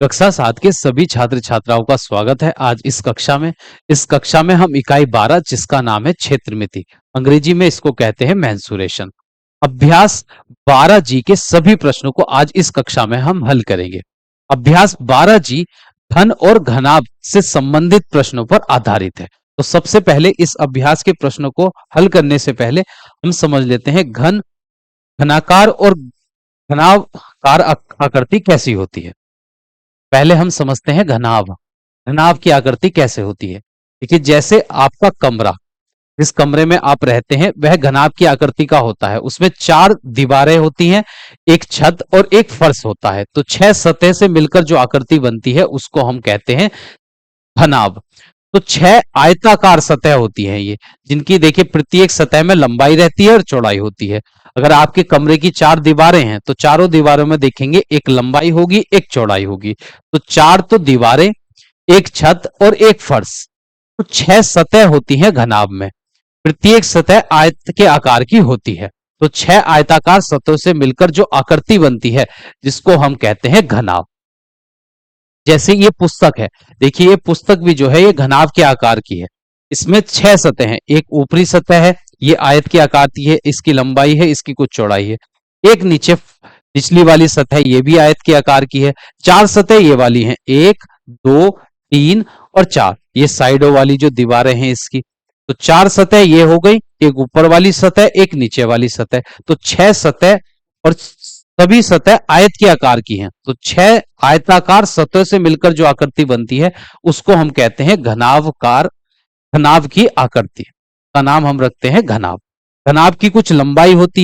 कक्षा 7 के सभी छात्र छात्राओं का स्वागत है आज इस कक्षा में हम इकाई 12 जिसका नाम है क्षेत्रमिति, अंग्रेजी में इसको कहते हैं मेंसुरेशन। अभ्यास 12 जी के सभी प्रश्नों को आज इस कक्षा में हम हल करेंगे। अभ्यास 12 जी घन और घनाभ से संबंधित प्रश्नों पर आधारित है। तो सबसे पहले इस अभ्यास के प्रश्नों को हल करने से पहले हम समझ लेते हैं घनाकार और घनाभकार आकृति कैसी होती है। पहले हम समझते हैं घनाभ। घनाभ की आकृति कैसे होती है। देखिए, जैसे आपका कमरा, जिस कमरे में आप रहते हैं वह घनाभ की आकृति का होता है। उसमें 4 दीवारें होती हैं, एक छत और एक फर्श होता है। तो 6 सतह से मिलकर जो आकृति बनती है उसको हम कहते हैं घनाभ। तो 6 आयताकार सतह होती है ये, जिनकी देखिए प्रत्येक सतह में लंबाई रहती है और चौड़ाई होती है। अगर आपके कमरे की 4 दीवारें हैं तो चारों दीवारों में देखेंगे एक लंबाई होगी, एक चौड़ाई होगी। तो 4 तो दीवारें, एक छत और एक फर्श, तो 6 सतह होती हैं घनाभ में। प्रत्येक सतह आयत के आकार की होती है। तो 6 आयताकार सतहों से मिलकर जो आकृति बनती है जिसको हम कहते हैं घनाभ। जैसे ये पुस्तक है, देखिए ये पुस्तक भी जो है ये घनाभ के आकार की है। इसमें 6 सतह हैं, एक ऊपरी सतह है, ये आयत के आकार की है, इसकी लंबाई है, इसकी कुछ चौड़ाई है। एक नीचे निचली वाली सतह, ये भी आयत के आकार की है। 4 सतह ये वाली हैं, 1 2 3 और 4, ये साइडों वाली जो दीवारें हैं इसकी। तो 4 सतह ये हो गई, एक ऊपर वाली सतह, एक नीचे वाली सतह। तो 6 सतह और सभी सतह आयत के आकार की हैं। तो 6 आयताकार सतह से मिलकर जो आकृति बनती है उसको हम कहते हैं घनाभ की आकृति का नाम हम रखते हैं घनाभ। घनाभ की कुछ लंबाई होती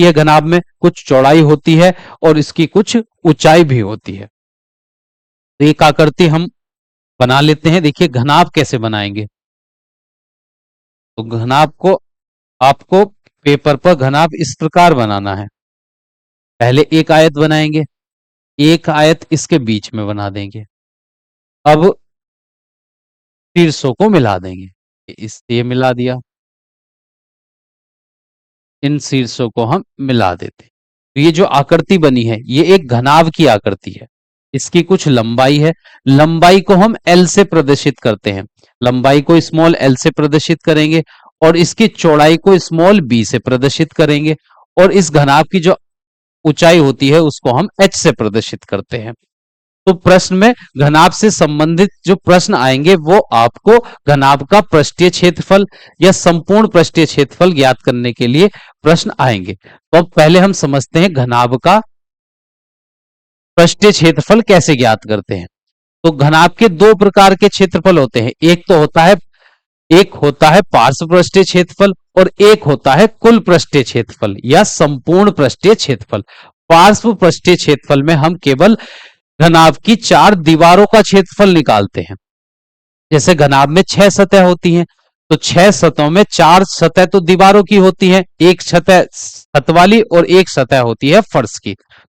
है, घनाभ में कुछ चौड़ाई होती है और इसकी कुछ ऊंचाई भी होती है। तो एक आकृति हम बना लेते हैं। देखिए घनाभ कैसे बनाएंगे। तो घनाभ को आपको पेपर पर घनाभ इस प्रकार बनाना है। पहले एक आयत बनाएंगे, एक आयत इसके बीच में बना देंगे। अब शीर्षों को मिला देंगे, ये मिला दिया, इन शीर्षों को हम मिला देते। तो ये जो आकृति बनी है ये एक घनाभ की आकृति है। इसकी कुछ लंबाई है, लंबाई को हम एल से प्रदर्शित करते हैं। लंबाई को स्मॉल एल से प्रदर्शित करेंगे और इसकी चौड़ाई को स्मॉल बी से प्रदर्शित करेंगे। और इस घनाभ की जो ऊंचाई होती है उसको हम एच से प्रदर्शित करते हैं। तो प्रश्न में घनाभ से संबंधित जो प्रश्न आएंगे वो आपको घनाभ का पृष्ठीय क्षेत्रफल या संपूर्ण पृष्ठीय क्षेत्रफल ज्ञात करने के लिए प्रश्न आएंगे। तो अब पहले हम समझते हैं घनाभ का पृष्ठीय क्षेत्रफल कैसे ज्ञात करते हैं। तो घनाभ के 2 प्रकार के क्षेत्रफल होते हैं। एक होता है पार्श्व पृष्ठीय क्षेत्रफल और एक होता है कुल पृष्ठीय क्षेत्रफल या संपूर्ण पृष्ठीय क्षेत्रफल। पार्श्व पृष्ठीय क्षेत्रफल में हम केवल घनाभ की 4 दीवारों का क्षेत्रफल निकालते हैं। जैसे घनाभ में 6 सतह होती हैं, तो 6 सतहों में 4 सतह तो दीवारों की होती हैं, एक सतह छत वाली और एक सतह होती है फर्श की।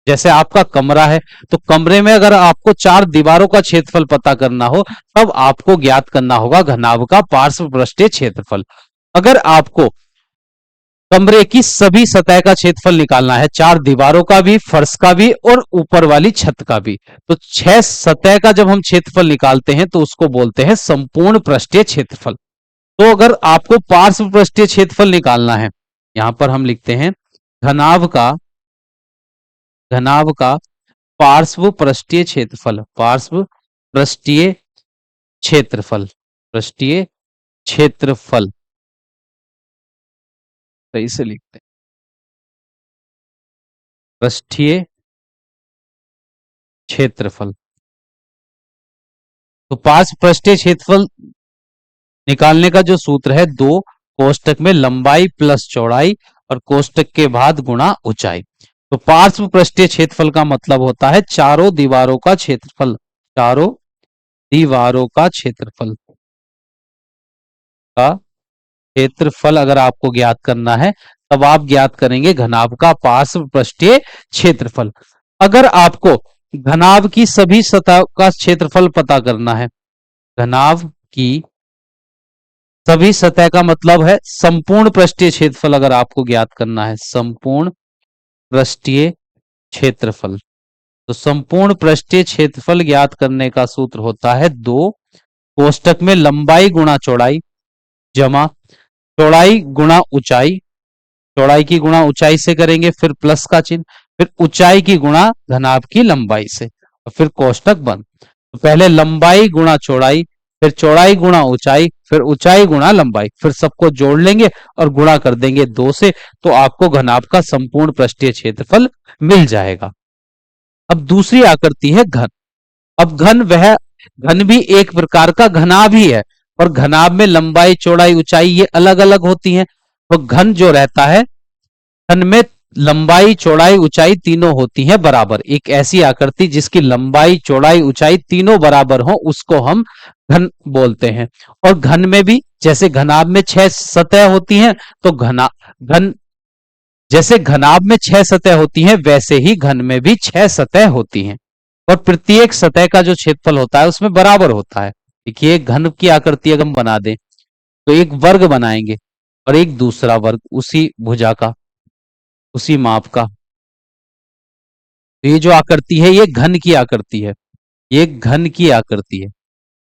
जैसे आपका कमरा है, तो कमरे में अगर आपको 4 दीवारों का क्षेत्रफल पता करना हो तब आपको ज्ञात करना होगा घनाभ का पार्श्व पृष्ठीय क्षेत्रफल। अगर आपको कमरे की सभी सतह का क्षेत्रफल निकालना है, 4 दीवारों का भी, फर्श का भी और ऊपर वाली छत का भी, तो 6 सतह का जब हम क्षेत्रफल निकालते हैं तो उसको बोलते हैं संपूर्ण पृष्ठीय क्षेत्रफल। तो अगर आपको पार्श्व पृष्ठीय क्षेत्रफल निकालना है, यहां पर हम लिखते हैं घनाभ का पार्श्व पृष्ठीय क्षेत्रफल, पार्श्व पृष्ठीय क्षेत्रफल, पृष्ठीय क्षेत्रफल सही से लिखते हैं, पृष्ठीय क्षेत्रफल। तो पार्श्व पृष्ठीय क्षेत्रफल निकालने का जो सूत्र है, 2 कोष्टक में लंबाई प्लस चौड़ाई और कोष्टक के बाद गुणा ऊंचाई। तो पार्श्व पृष्ठीय क्षेत्रफल का मतलब होता है चारों दीवारों का क्षेत्रफल, चारों दीवारों का क्षेत्रफल का क्षेत्रफल अगर आपको ज्ञात करना है तब आप ज्ञात करेंगे घनाभ का पार्श्व पृष्ठीय क्षेत्रफल। अगर आपको घनाभ की सभी सतह का क्षेत्रफल पता करना है, घनाभ की सभी सतह का मतलब है संपूर्ण पृष्ठीय क्षेत्रफल अगर आपको ज्ञात करना है, संपूर्ण पृष्ठीय क्षेत्रफल, तो संपूर्ण पृष्ठीय क्षेत्रफल ज्ञात करने का सूत्र होता है 2 कोष्टक में लंबाई गुणा चौड़ाई जमा चौड़ाई गुणा ऊंचाई, चौड़ाई की गुणा ऊंचाई से करेंगे फिर प्लस का चिन्ह, फिर ऊंचाई की गुणा घनाभ की लंबाई से और फिर कोष्टक बंद। तो पहले लंबाई गुणा चौड़ाई, फिर चौड़ाई गुणा ऊंचाई, फिर ऊंचाई गुणा लंबाई, फिर सबको जोड़ लेंगे और गुणा कर देंगे 2 से, तो आपको घनाभ का संपूर्ण पृष्ठीय क्षेत्रफल मिल जाएगा। अब दूसरी आकृति है घन। अब घन भी एक प्रकार का घनाभ ही है, और घनाभ में लंबाई चौड़ाई ऊंचाई ये अलग अलग होती हैं। तो घन जो रहता है, घन में लंबाई चौड़ाई ऊंचाई तीनों होती हैं बराबर। एक ऐसी आकृति जिसकी लंबाई चौड़ाई ऊंचाई तीनों बराबर हो उसको हम घन बोलते हैं। और घन में भी जैसे घनाभ में 6 सतह होती हैं, तो घन जैसे घनाभ में 6 सतह होती हैं वैसे ही घन में भी 6 सतह होती हैं, और प्रत्येक सतह का जो क्षेत्रफल होता है उसमें बराबर होता है। देखिए घन की आकृति अगर हम बना दें तो एक वर्ग बनाएंगे और एक दूसरा वर्ग उसी भुजा का, उसी माप का। तो ये जो आकृति है ये घन की आकृति है, ये घन की आकृति है।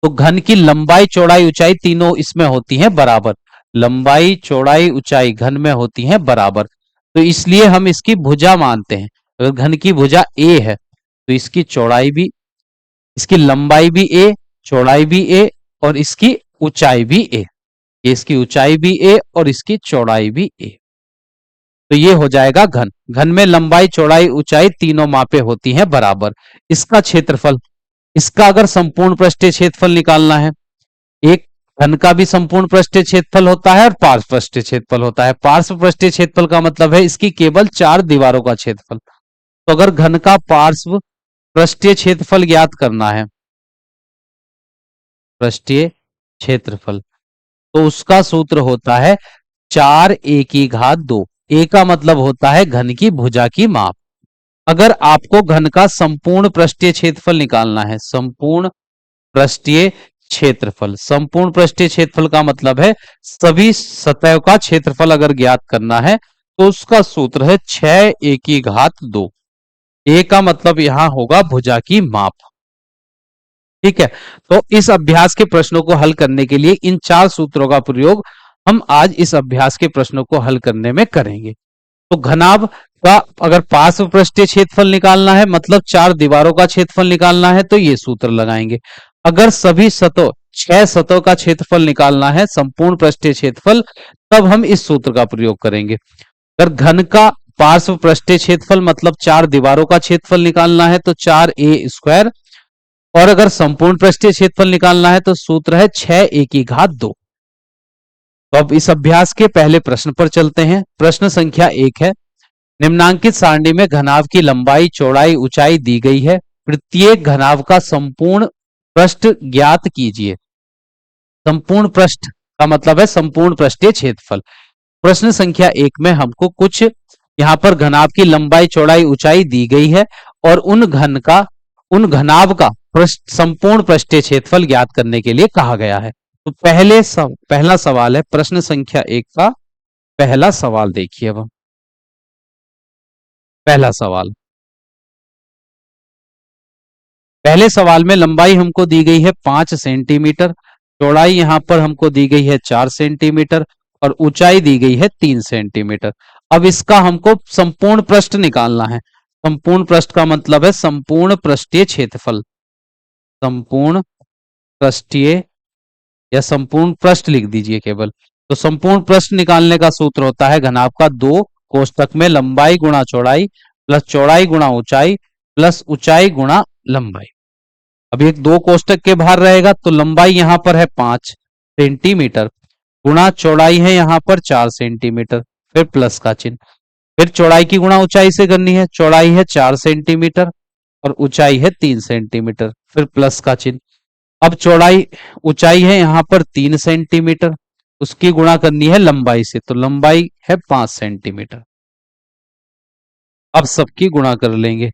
तो घन की लंबाई चौड़ाई ऊंचाई तीनों इसमें होती हैं बराबर। लंबाई चौड़ाई ऊंचाई घन में होती हैं बराबर, तो इसलिए हम इसकी भुजा मानते हैं। अगर घन की भुजा ए है तो इसकी चौड़ाई भी, इसकी लंबाई भी ए, चौड़ाई भी ए, और इसकी ऊंचाई भी ए। इसकी ऊंचाई भी ए और इसकी चौड़ाई भी ए। तो ये हो जाएगा घन। घन में लंबाई चौड़ाई ऊंचाई तीनों मापे होती हैं बराबर। इसका क्षेत्रफल, इसका अगर संपूर्ण पृष्ठीय क्षेत्रफल निकालना है, एक घन का भी संपूर्ण पृष्ठीय क्षेत्रफल होता है और पार्श्व पृष्ठीय क्षेत्रफल होता है। पार्श्व पृष्ठीय क्षेत्रफल का मतलब है इसकी केवल 4 दीवारों का क्षेत्रफल। तो अगर घन का पार्श्व पृष्ठीय क्षेत्रफल ज्ञात करना है, पृष्ठीय क्षेत्रफल, तो उसका सूत्र होता है 4 a⁴ ए का मतलब होता है घन की भुजा की माप। अगर आपको घन का संपूर्ण पृष्ठीय क्षेत्रफल निकालना है, संपूर्ण पृष्ठीय क्षेत्रफल, संपूर्ण पृष्ठीय क्षेत्रफल का मतलब है सभी सतह का क्षेत्रफल अगर ज्ञात करना है तो उसका सूत्र है 6 a⁴ ए का मतलब यहां होगा भुजा की माप। ठीक है, तो इस अभ्यास के प्रश्नों को हल करने के लिए इन 4 सूत्रों का प्रयोग हम आज इस अभ्यास के प्रश्नों को हल करने में करेंगे। तो घनाभ का अगर पार्श्व पृष्ठीय क्षेत्रफल निकालना है, मतलब 4 दीवारों का क्षेत्रफल निकालना है, तो ये सूत्र लगाएंगे। अगर सभी सतह 6 सतहों का क्षेत्रफल निकालना है, संपूर्ण पृष्ठीय क्षेत्रफल, तब हम इस सूत्र का प्रयोग करेंगे। अगर घन का पार्श्व पृष्ठीय क्षेत्रफल मतलब 4 दीवारों का क्षेत्रफल निकालना है तो 4a², और अगर संपूर्ण पृष्ठीय क्षेत्रफल निकालना है तो सूत्र है 6 a⁴ तो अब इस अभ्यास के पहले प्रश्न पर चलते हैं। प्रश्न संख्या 1 है, निम्नांकित सारणी में घनाभ की लंबाई चौड़ाई ऊंचाई दी गई है, प्रत्येक घनाभ का संपूर्ण पृष्ठ ज्ञात कीजिए। संपूर्ण पृष्ठ का मतलब है संपूर्ण पृष्ठीय क्षेत्रफल। प्रश्न संख्या 1 में हमको कुछ यहां पर घनाभ की लंबाई चौड़ाई ऊंचाई दी गई है और उन घनाभ का संपूर्ण पृष्ठीय क्षेत्रफल ज्ञात करने के लिए कहा गया है। तो पहला सवाल है, प्रश्न संख्या 1 का पहला सवाल देखिए। अब पहला सवाल, पहले सवाल में लंबाई हमको दी गई है 5 सेंटीमीटर, चौड़ाई यहां पर हमको दी गई है 4 सेंटीमीटर और ऊंचाई दी गई है 3 सेंटीमीटर। अब इसका हमको संपूर्ण पृष्ठ निकालना है। संपूर्ण पृष्ठ का मतलब है संपूर्ण पृष्ठीय क्षेत्रफल, संपूर्ण पृष्ठीय या संपूर्ण पृष्ठ लिख दीजिए केवल। तो संपूर्ण पृष्ठ निकालने का सूत्र होता है घनाभ का 2 कोष्टक में लंबाई गुणा चौड़ाई प्लस चौड़ाई गुणा ऊंचाई प्लस ऊंचाई गुणा लंबाई। अब एक 2 कोष्टक के बाहर रहेगा तो लंबाई यहां पर है 5 सेंटीमीटर गुणा चौड़ाई है यहां पर 4 सेंटीमीटर, फिर प्लस का चिन्ह, फिर चौड़ाई की गुणा ऊंचाई से करनी है। चौड़ाई है 4 सेंटीमीटर और ऊंचाई है 3 सेंटीमीटर, फिर प्लस का चिन्ह। अब चौड़ाई ऊंचाई है यहां पर 3 सेंटीमीटर, उसकी गुणा करनी है लंबाई से, तो लंबाई है 5 सेंटीमीटर। अब सबकी गुणा कर लेंगे।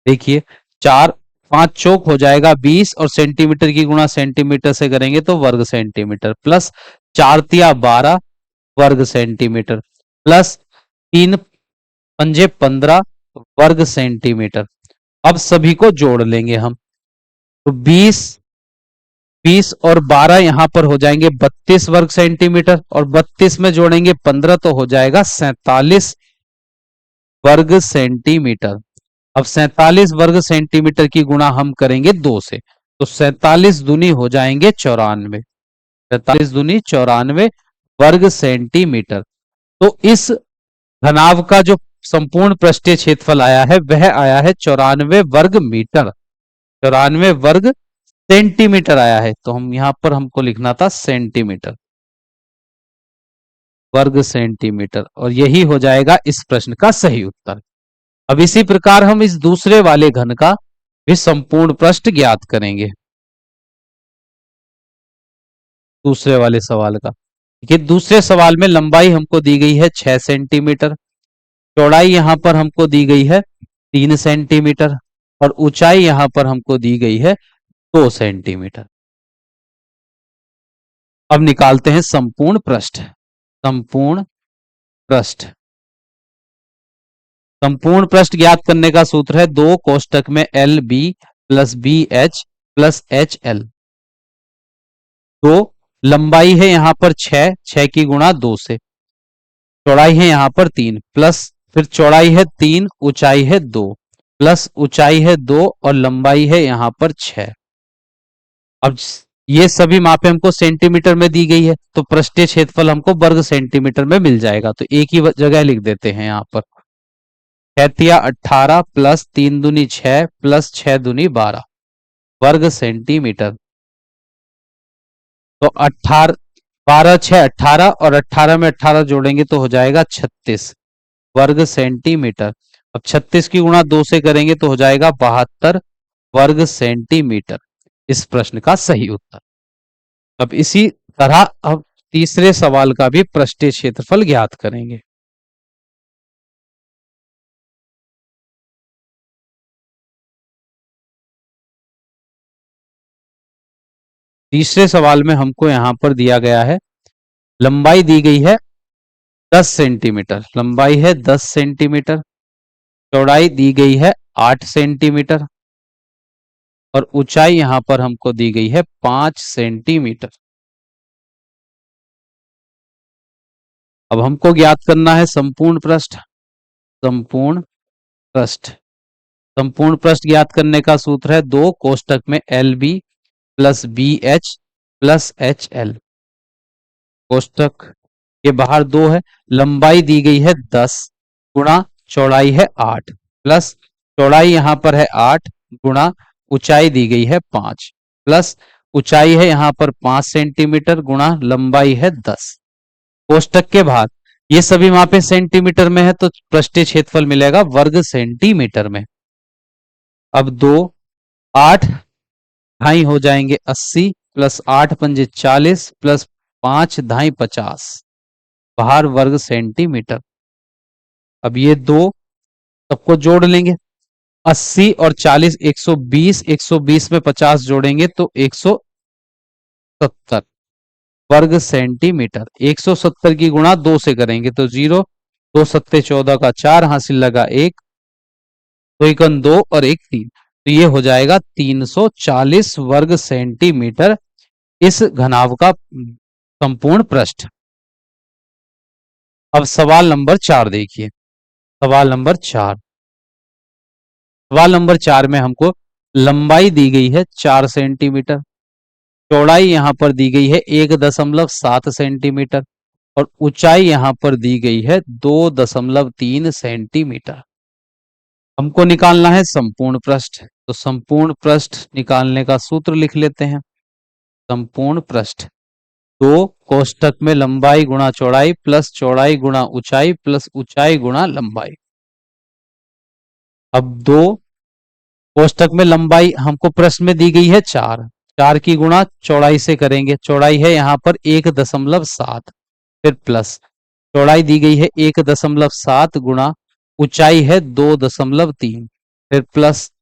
देखिए 4 5 चौक हो जाएगा 20 और सेंटीमीटर की गुणा सेंटीमीटर से करेंगे तो वर्ग सेंटीमीटर, प्लस 4 तिया 12 वर्ग सेंटीमीटर, प्लस 3 पंजे 15 वर्ग सेंटीमीटर। अब सभी को जोड़ लेंगे हम। तो 20 20 और 12 यहां पर हो जाएंगे 32 वर्ग सेंटीमीटर, और 32 में जोड़ेंगे 15 तो हो जाएगा 47 वर्ग सेंटीमीटर। अब 47 वर्ग सेंटीमीटर की गुणा हम करेंगे 2 से, तो 47 दूनी हो जाएंगे 94। 47 दूनी 94 वर्ग सेंटीमीटर। तो इस घनाभ का जो संपूर्ण पृष्ठीय क्षेत्रफल आया है वह आया है 94 वर्ग मीटर, 94 वर्ग सेंटीमीटर आया है। तो हम यहां पर हमको लिखना था सेंटीमीटर, वर्ग सेंटीमीटर, और यही हो जाएगा इस प्रश्न का सही उत्तर। अब इसी प्रकार हम इस दूसरे वाले घन का भी संपूर्ण पृष्ठ ज्ञात करेंगे, दूसरे वाले सवाल का। देखिए दूसरे सवाल में लंबाई हमको दी गई है 6 सेंटीमीटर, चौड़ाई यहां पर हमको दी गई है 3 सेंटीमीटर, और ऊंचाई यहां पर हमको दी गई है 2 सेंटीमीटर। अब निकालते हैं संपूर्ण पृष्ठ। संपूर्ण पृष्ठ, संपूर्ण पृष्ठ ज्ञात करने का सूत्र है 2 कोष्टक में L B plus B H plus H L. तो लंबाई है यहां पर 6 की गुणा 2 से, चौड़ाई है यहां पर 3 प्लस, फिर चौड़ाई है 3, ऊंचाई है 2, प्लस ऊंचाई है 2 और लंबाई है यहां पर 6। अब ये सभी मापे हमको सेंटीमीटर में दी गई है, तो पृष्ठीय क्षेत्रफल हमको वर्ग सेंटीमीटर में मिल जाएगा। तो एक ही जगह लिख देते हैं यहां पर, 18 प्लस 3 दूनी 6 प्लस 6 दूनी 12 वर्ग सेंटीमीटर। तो 18, 12 6 18, और 18 में 18 जोड़ेंगे तो हो जाएगा 36 वर्ग सेंटीमीटर। अब 36 की गुणा 2 से करेंगे तो हो जाएगा 72 वर्ग सेंटीमीटर, इस प्रश्न का सही उत्तर। अब इसी तरह अब तीसरे सवाल का भी पृष्ठीय क्षेत्रफल ज्ञात करेंगे। तीसरे सवाल में हमको यहां पर दिया गया है, लंबाई दी गई है 10 सेंटीमीटर, लंबाई है 10 सेंटीमीटर, चौड़ाई दी गई है 8 सेंटीमीटर, और ऊंचाई यहां पर हमको दी गई है 5 सेंटीमीटर। अब हमको ज्ञात करना है संपूर्ण पृष्ठ। संपूर्ण पृष्ठ, संपूर्ण पृष्ठ ज्ञात करने का सूत्र है 2 कोष्टक में L B plus B H plus H L. कोष्टक के बाहर 2 है, लंबाई दी गई है 10 गुणा चौड़ाई है 8, प्लस चौड़ाई यहां पर है 8 गुणा ऊंचाई दी गई है 5, प्लस ऊंचाई है यहां पर 5 सेंटीमीटर गुणा लंबाई है 10। कोष्टक के बाहर ये सभी मापे सेंटीमीटर में है, तो पृष्ठीय क्षेत्रफल मिलेगा वर्ग सेंटीमीटर में। अब 2 8 ढाई हो जाएंगे 80, प्लस 8 पंजे 40 प्लस 5 ढाई 50 बाहर वर्ग सेंटीमीटर। अब ये दो सबको जोड़ लेंगे, 80 और 40 120, 120 में 50 जोड़ेंगे तो 170 वर्ग सेंटीमीटर। 170 की गुणा 2 से करेंगे तो 0, 2 सत्ते 14 का 4 हासिल लगा 1, 2 एकन 2 और 1 3, तो ये हो जाएगा 340 वर्ग सेंटीमीटर इस घनाभ का संपूर्ण पृष्ठ। अब सवाल नंबर 4 देखिए, सवाल नंबर 4, सवाल नंबर 4 में हमको लंबाई दी गई है 4 सेंटीमीटर, चौड़ाई यहां पर दी गई है 1.7 सेंटीमीटर, और ऊंचाई यहां पर दी गई है 2.3 सेंटीमीटर। हमको निकालना है संपूर्ण पृष्ठ, तो संपूर्ण पृष्ठ निकालने का सूत्र लिख लेते हैं। संपूर्ण पृष्ठ 2 कोष्टक में लंबाई गुणा चौड़ाई प्लस चौड़ाई गुणा ऊंचाई प्लस ऊंचाई गुणा लंबाई। अब 2 कोष्टक में लंबाई हमको प्रश्न में दी गई है 4, 4 की गुणा चौड़ाई से करेंगे, चौड़ाई है यहां पर 1.7, फिर प्लस चौड़ाई दी गई है 1.7 गुणा ऊंचाई है 2.3, फिर प्लस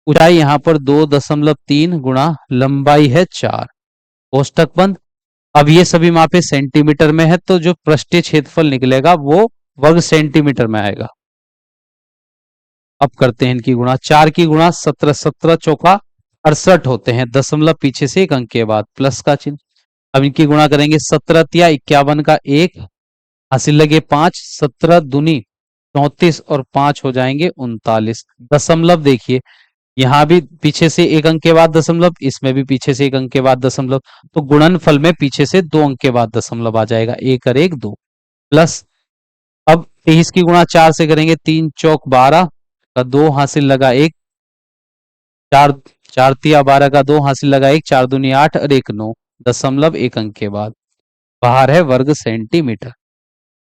ऊंचाई यहां पर 2.3 गुणा लंबाई है 4, कोष्टक बंद। अब ये सभी मापे सेंटीमीटर में है, तो जो पृष्ठीय क्षेत्रफल निकलेगा वो वर्ग सेंटीमीटर में आएगा। अब करते हैं इनकी गुणा। 4 की गुणा 17, 17 चौका 68 होते हैं, दशमलव पीछे से एक अंक के बाद प्लस का चिन्ह। अब इनकी गुणा करेंगे, 17 तिया 51 का 1, हासिल लगे 5, 17 दूनी 34 और 5 हो जाएंगे 39। दशमलव देखिए, यहाँ भी पीछे से एक अंक के बाद दशमलव, इसमें भी पीछे से एक अंक के बाद दशमलव, तो गुणनफल में पीछे से 2 अंक के बाद दशमलव आ जाएगा, 1 और 1 2 प्लस। अब 23 की गुणा 4 से करेंगे, 3 चौक 12 का 2, हासिल लगा 1, 4 4 तिया 12 का 2, हासिल लगा 1, 4 दूनी 8 और 1 9, दशमलव एक अंक के बाद बाहर है वर्ग सेंटीमीटर।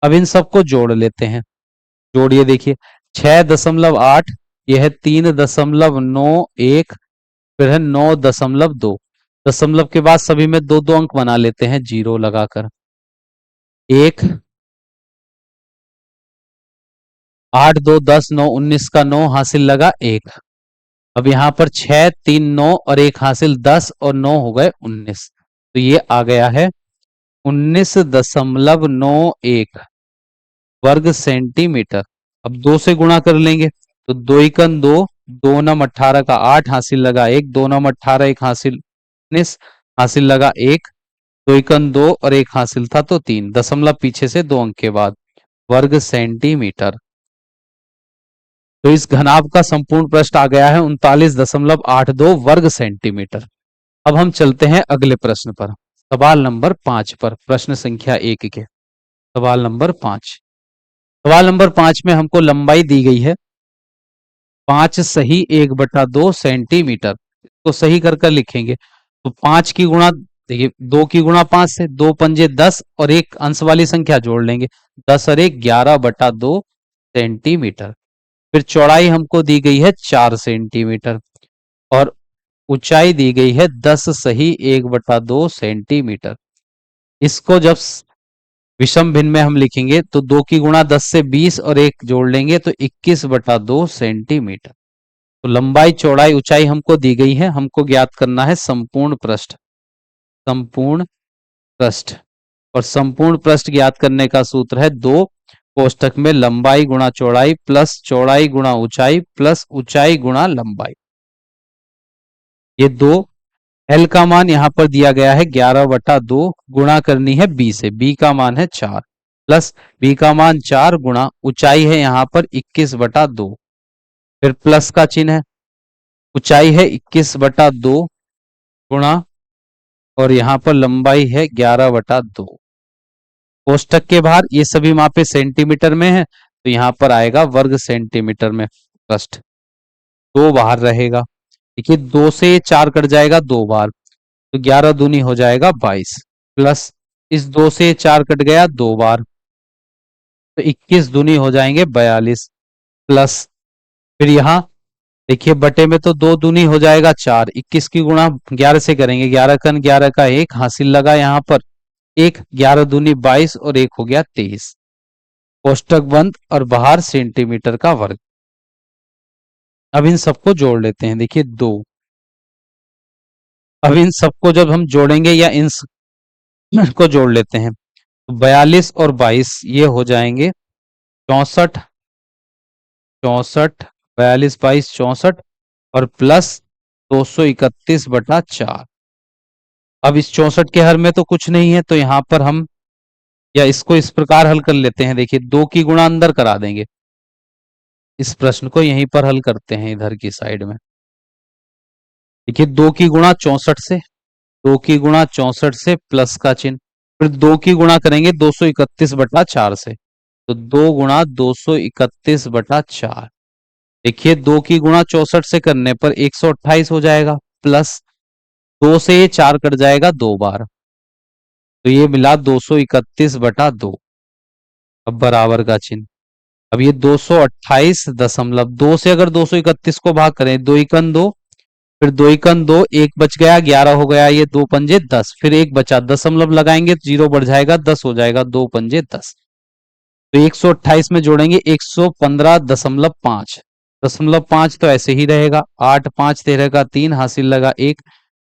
अब इन सबको जोड़ लेते हैं, जोड़िए देखिए, 6.8, यह है 3.91, फिर है 9.2, दशमलव के बाद सभी में दो दो अंक बना लेते हैं जीरो लगाकर, 1 8 2 10 9 19 का 9, हासिल लगा 1। अब यहाँ पर 6 3 9 और 1 हासिल 10 और 9 हो गए 19, तो ये आ गया है 19.91 वर्ग सेंटीमीटर। अब 2 से गुणा कर लेंगे, तो 2 एकन 2, 2 नम 18 का 8, हासिल लगा 1, 2 नम 18 1 हासिल 19, हासिल लगा 1, 2 एकन 2 और 1 हासिल था तो 3, दशमलव पीछे से 2 अंक के बाद वर्ग सेंटीमीटर। तो इस घनाभ का संपूर्ण पृष्ठ आ गया है 39.82 वर्ग सेंटीमीटर। अब हम चलते हैं अगले प्रश्न पर, सवाल नंबर 5 पर, प्रश्न संख्या 1 के सवाल नंबर 5। सवाल नंबर 5 में हमको लंबाई दी गई है 5 सही 1/2 सेंटीमीटर, इसको सही कर कर लिखेंगे। तो 5 की गुणा, देखिए 2 की गुणा 5 से, 2 पंजे 10 और एक अंश वाली संख्या जोड़ लेंगे, 10 और 1 11/2 सेंटीमीटर। फिर चौड़ाई हमको दी गई है 4 सेंटीमीटर और ऊंचाई दी गई है 10 सही 1/2 सेंटीमीटर। इसको जब विषम भिन्न में हम लिखेंगे तो 2 की गुणा 10 से 20 और 1 जोड़ लेंगे तो 21/2 सेंटीमीटर। तो लंबाई चौड़ाई ऊंचाई हमको दी गई है, हमको ज्ञात करना है संपूर्ण पृष्ठ, संपूर्ण पृष्ठ। और संपूर्ण पृष्ठ ज्ञात करने का सूत्र है 2 कोष्ठक में लंबाई गुणा चौड़ाई प्लस चौड़ाई गुणा ऊंचाई प्लस ऊंचाई गुणा लंबाई। ये 2, एल का मान यहां पर दिया गया है 11/2, गुणा करनी है बी से, बी का मान है 4 प्लस बी का मान 4 गुणा ऊंचाई है यहां पर 21/2, फिर प्लस का चिन्ह है, ऊंचाई है 21/2 गुणा और यहां पर लंबाई है 11/2। कोष्ठक के बाहर ये सभी मापे सेंटीमीटर में है, तो यहां पर आएगा वर्ग सेंटीमीटर में पृष्ठ, 2 बाहर रहेगा। देखिए 2 से 4 कट जाएगा 2 बार, तो 11 दूनी हो जाएगा 22 प्लस इस 2 से 4 कट गया 2 बार, तो 21 दूनी हो जाएंगे 42 प्लस फिर यहां देखिए बटे में तो 2 दूनी हो जाएगा 4, 21 की गुणा 11 से करेंगे, 11 कन 11 का 1, हासिल लगा यहां पर 1, 11 दूनी 22 और 1 हो गया 23, कोष्टक बंद और बाहर सेंटीमीटर का वर्ग। अब इन सबको जोड़ लेते हैं, देखिए 2, अब इन सबको जब हम जोड़ेंगे या इन को जोड़ लेते हैं तो 42 और 22 ये हो जाएंगे 64, 64 42 22 64 और प्लस 231/4। अब इस 64 के हर में तो कुछ नहीं है, तो यहां पर हम या इसको इस प्रकार हल कर लेते हैं, देखिए 2 की गुणा अंदर करा देंगे, इस प्रश्न को यहीं पर हल करते हैं इधर की साइड में। देखिए 2 की गुणा 64 से, 2 की गुणा 64 से प्लस का चिन्ह, फिर 2 की गुणा करेंगे 231/4 से, तो 2 गुणा 231/4। देखिए 2 की गुणा 64 से करने पर 128 हो जाएगा प्लस 2 से ये 4 कट जाएगा 2 बार, तो ये मिला 231/2, अब बराबर का चिन्ह। अब ये 228.2 से अगर 231 को भाग करें, 2 एकन 2, फिर 2 एकन 2, 1 बच गया 11 हो गया, ये 2 पंजे 10, फिर 1 बचा, दशमलव लगाएंगे तो 0 बढ़ जाएगा 10 हो जाएगा, 2 पंजे 10, तो 128 में जोड़ेंगे 115.5, दशमलव 5 तो ऐसे ही रहेगा, 8 5 13 का 3, हासिल लगा 1,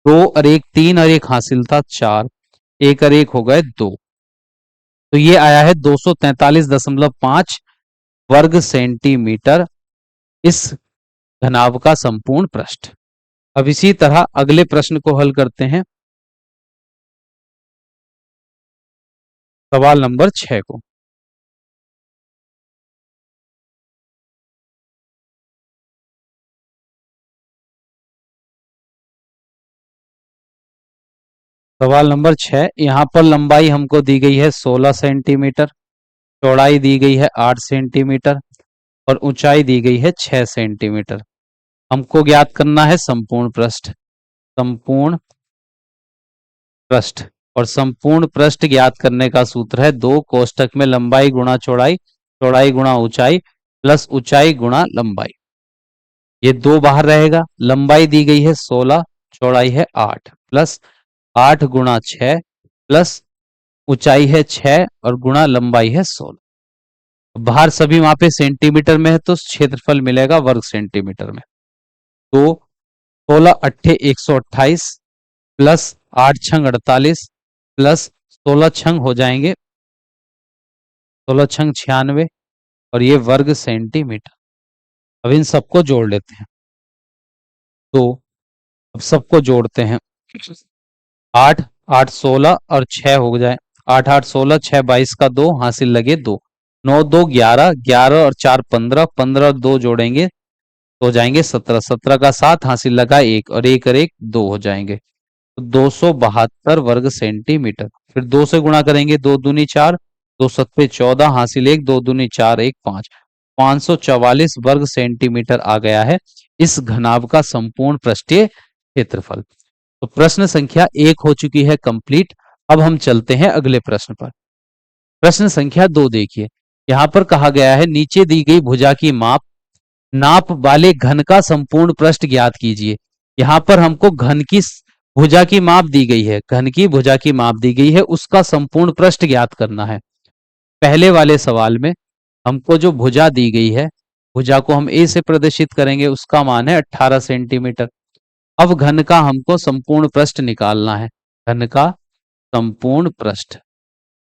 2 और 1 3 और 1 हासिल था 4, 1 और 1 हो गए 2, तो ये आया है 243.5 वर्ग सेंटीमीटर इस घनाभ का संपूर्ण पृष्ठ। अब इसी तरह अगले प्रश्न को हल करते हैं, सवाल नंबर 6 को। सवाल नंबर 6, यहाँ पर लंबाई हमको दी गई है 16 सेंटीमीटर, चौड़ाई दी गई है 8 सेंटीमीटर और ऊंचाई दी गई है 6 सेंटीमीटर। हमको ज्ञात करना है संपूर्ण पृष्ठ। संपूर्ण पृष्ठ, और संपूर्ण पृष्ठ ज्ञात करने का सूत्र है 2 कोष्टक में लंबाई गुणा चौड़ाई, चौड़ाई गुणा ऊंचाई प्लस ऊंचाई गुणा लंबाई। ये 2 बाहर रहेगा। लंबाई दी गई है 16, चौड़ाई है 8 प्लस 8 गुणा 6 प्लस ऊंचाई है 6 और गुणा लंबाई है 16। बाहर सभी मापे सेंटीमीटर में है तो क्षेत्रफल मिलेगा वर्ग सेंटीमीटर में। तो 16 अट्ठे 128 प्लस 8 छंग 48 प्लस 16 छंग हो जाएंगे 16 छंग 96 और ये वर्ग सेंटीमीटर। अब इन सबको जोड़ लेते हैं। तो अब सबको जोड़ते हैं। 8 8 16 और 6 हो जाए। 8 8 16, 6 22 का 2 हासिल लगे 2, 9 2 11, 11 और 4 15, 15 और 2 जोड़ेंगे तो हो जाएंगे 17, 17 का 7 हासिल लगा 1 और 1 और 1 2 हो जाएंगे। तो 272 वर्ग सेंटीमीटर। फिर 2 से गुणा करेंगे, 2 दूनी 4, 2 सत्ते 14 हासिल 1, 2 दूनी 4 1 5, 544 वर्ग सेंटीमीटर आ गया है इस घनाभ का संपूर्ण पृष्ठीय क्षेत्रफल। तो प्रश्न संख्या 1 हो चुकी है कंप्लीट। अब हम चलते हैं अगले प्रश्न पर। प्रश्न संख्या 2 देखिए, यहां पर कहा गया है नीचे दी गई भुजा की नाप वाले घन का संपूर्ण पृष्ठ ज्ञात कीजिए। यहां पर हमको घन की भुजा की माप दी गई है, घन की भुजा की माप दी गई है, उसका संपूर्ण पृष्ठ ज्ञात करना है। पहले वाले सवाल में हमको जो भुजा दी गई है, भुजा को हम ए से प्रदर्शित करेंगे, उसका मान है 18 सेंटीमीटर। अब घन का हमको संपूर्ण पृष्ठ निकालना है, घन का संपूर्ण पृष्ठ।